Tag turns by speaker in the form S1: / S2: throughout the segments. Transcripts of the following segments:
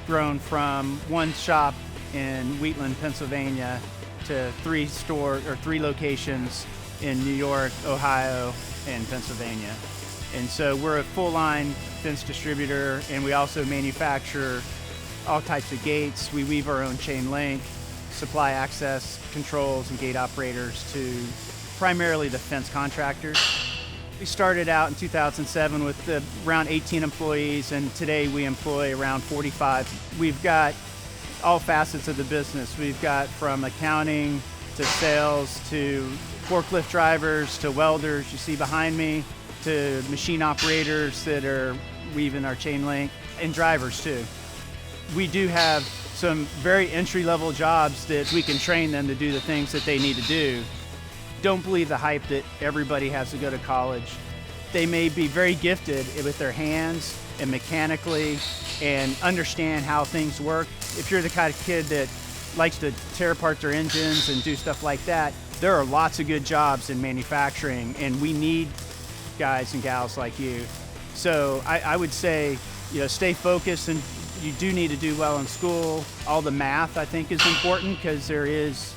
S1: grown from one shop in Wheatland, Pennsylvania to three locations in New York, Ohio, and Pennsylvania. And so we're a full-line fence distributor, and we also manufacture all types of gates. We weave our own chain link, supply access controls and gate operators to primarily the fence contractors. We started out in 2007 with around 18 employees, and today we employ around 45. We've got all facets of the business. We've got from accounting to sales to forklift drivers to welders you see behind me to machine operators that are weaving our chain link, and drivers too. We do have some very entry-level jobs that we can train them to do the things that they need to do. Don't believe the hype that everybody has to go to college. They may be very gifted with their hands and mechanically and understand how things work. If you're the kind of kid that likes to tear apart their engines and do stuff like that, there are lots of good jobs in manufacturing, and we need guys and gals like you. So I would say, stay focused, and you do need to do well in school. All the math, I think, is important because there is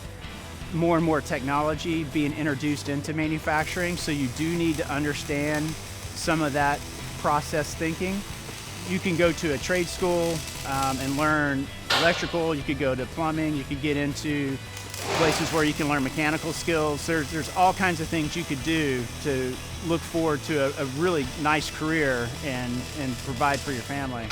S1: more and more technology being introduced into manufacturing, so you do need to understand some of that process thinking. You can go to a trade school and learn electrical. You could go to plumbing. You could get into places where you can learn mechanical skills. There's all kinds of things you could do to look forward to a really nice career and provide for your family.